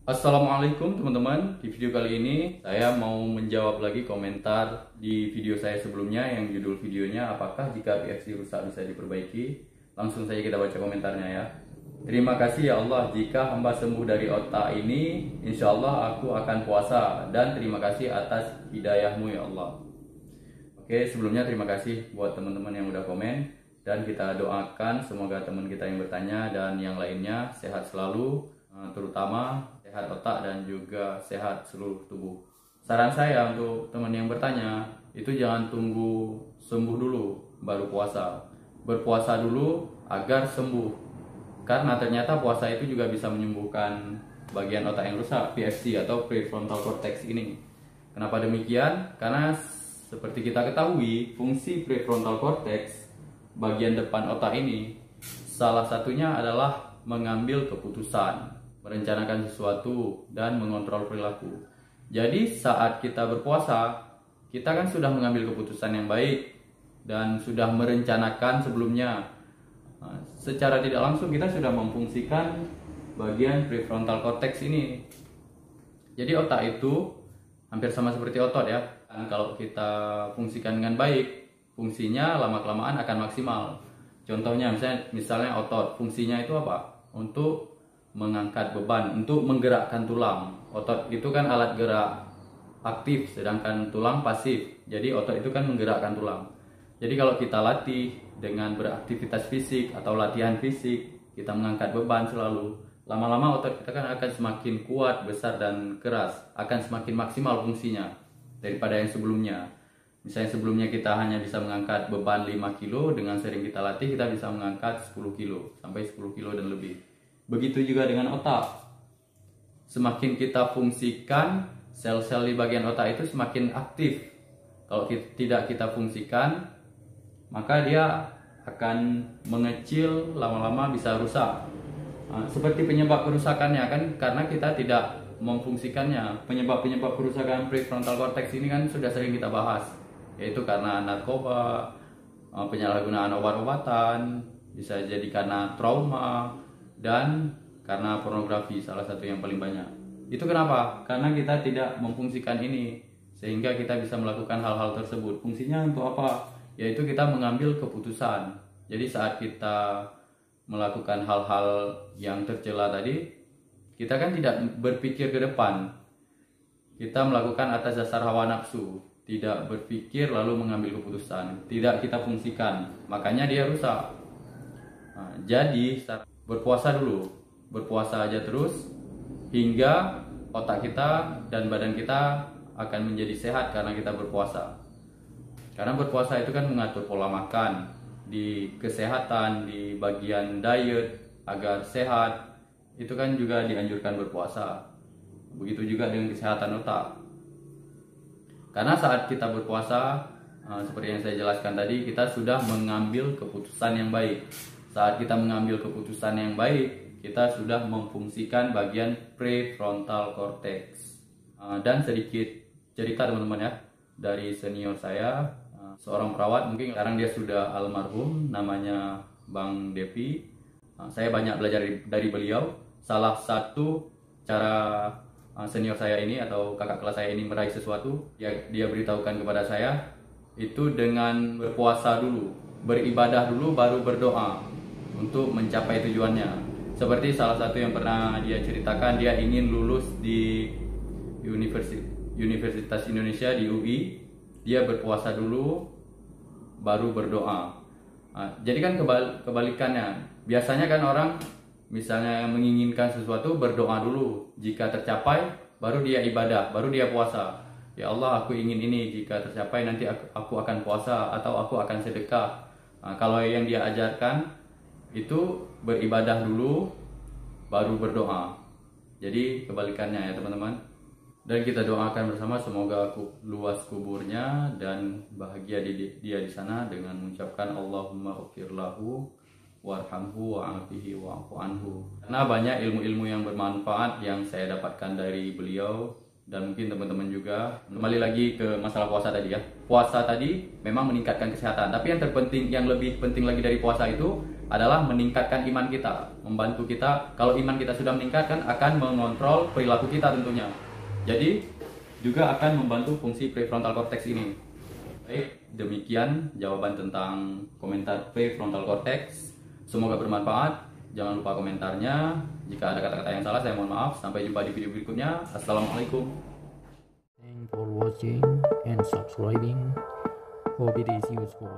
Assalamualaikum teman-teman. Di video kali ini saya mau menjawab lagi komentar di video saya sebelumnya yang judul videonya apakah jika PFC rusak bisa diperbaiki. Langsung saja kita baca komentarnya ya. Terima kasih ya Allah, jika hamba sembuh dari otak ini, insya Allah aku akan puasa, dan terima kasih atas hidayahmu ya Allah. Oke, sebelumnya terima kasih buat teman-teman yang udah komen, dan kita doakan semoga teman kita yang bertanya dan yang lainnya sehat selalu, terutama sehat otak dan juga sehat seluruh tubuh. Saran saya untuk teman yang bertanya, itu jangan tunggu sembuh dulu baru puasa. Berpuasa dulu agar sembuh. Karena ternyata puasa itu juga bisa menyembuhkan bagian otak yang rusak, PFC atau prefrontal cortex ini. Kenapa demikian? Karena seperti kita ketahui, fungsi prefrontal cortex, bagian depan otak ini, salah satunya adalah mengambil keputusan, merencanakan sesuatu, dan mengontrol perilaku. Jadi saat kita berpuasa, kita kan sudah mengambil keputusan yang baik dan sudah merencanakan sebelumnya. Secara tidak langsung kita sudah memfungsikan bagian prefrontal cortex ini. Jadi otak itu hampir sama seperti otot ya. Dan kalau kita fungsikan dengan baik, fungsinya lama-kelamaan akan maksimal. Contohnya misalnya otot, fungsinya itu apa? Untuk mengangkat beban, untuk menggerakkan tulang. Otot itu kan alat gerak aktif, sedangkan tulang pasif. Jadi otot itu kan menggerakkan tulang. Jadi kalau kita latih dengan beraktivitas fisik atau latihan fisik, kita mengangkat beban selalu, lama-lama otot kita kan akan semakin kuat, besar, dan keras, akan semakin maksimal fungsinya daripada yang sebelumnya. Misalnya sebelumnya kita hanya bisa mengangkat beban 5 kilo, dengan sering kita latih kita bisa mengangkat 10 kilo, sampai 10 kilo dan lebih. Begitu juga dengan otak. Semakin kita fungsikan, sel-sel di bagian otak itu semakin aktif. Kalau tidak kita fungsikan, maka dia akan mengecil, lama-lama bisa rusak. Seperti penyebab kerusakannya kan karena kita tidak memfungsikannya. Penyebab-penyebab kerusakan prefrontal cortex ini kan sudah sering kita bahas, yaitu karena narkoba, penyalahgunaan obat-obatan, bisa jadi karena trauma, dan karena pornografi, salah satu yang paling banyak. Itu kenapa? Karena kita tidak memfungsikan ini, sehingga kita bisa melakukan hal-hal tersebut. Fungsinya untuk apa? Yaitu kita mengambil keputusan. Jadi saat kita melakukan hal-hal yang tercela tadi, kita kan tidak berpikir ke depan. Kita melakukan atas dasar hawa nafsu, tidak berpikir lalu mengambil keputusan, tidak kita fungsikan, makanya dia rusak. Jadi berpuasa dulu, berpuasa aja terus hingga otak kita dan badan kita akan menjadi sehat karena kita berpuasa. Karena berpuasa itu kan mengatur pola makan, di kesehatan, di bagian diet agar sehat, itu kan juga dianjurkan berpuasa. Begitu juga dengan kesehatan otak. Karena saat kita berpuasa, seperti yang saya jelaskan tadi, kita sudah mengambil keputusan yang baik. Saat kita mengambil keputusan yang baik, kita sudah memfungsikan bagian prefrontal cortex. Dan sedikit cerita teman-teman ya, dari senior saya, seorang perawat, mungkin sekarang dia sudah almarhum, namanya Bang Depi. Saya banyak belajar dari beliau. Salah satu cara senior saya ini atau kakak kelas saya ini meraih sesuatu, dia beritahukan kepada saya, itu dengan berpuasa dulu, beribadah dulu, baru berdoa untuk mencapai tujuannya. Seperti salah satu yang pernah dia ceritakan, dia ingin lulus di Universitas Indonesia di UI. Dia berpuasa dulu baru berdoa. Jadi kan kebalikannya. Biasanya kan orang misalnya menginginkan sesuatu berdoa dulu, jika tercapai baru dia ibadah, baru dia puasa. Ya Allah, aku ingin ini, jika tercapai nanti aku akan puasa atau aku akan sedekah. Kalau yang dia ajarkan itu beribadah dulu baru berdoa. Jadi kebalikannya ya teman-teman. Dan kita doakan bersama semoga luas kuburnya dan bahagia dia di sana dengan mengucapkan Allahumma ghfir lahu warhamhu wa'afihi wa'fu anhu. Karena banyak ilmu-ilmu yang bermanfaat yang saya dapatkan dari beliau, dan mungkin teman-teman juga. Kembali lagi ke masalah puasa tadi ya. Puasa tadi memang meningkatkan kesehatan, tapi yang terpenting, yang lebih penting lagi dari puasa itu, adalah meningkatkan iman kita, membantu kita. Kalau iman kita sudah meningkatkan, akan mengontrol perilaku kita tentunya. Jadi juga akan membantu fungsi prefrontal cortex ini. Baik, demikian jawaban tentang komentar prefrontal cortex. Semoga bermanfaat. Jangan lupa komentarnya. Jika ada kata-kata yang salah, saya mohon maaf. Sampai jumpa di video berikutnya. Assalamualaikum. Thanks for watching and subscribing. Hope it is useful.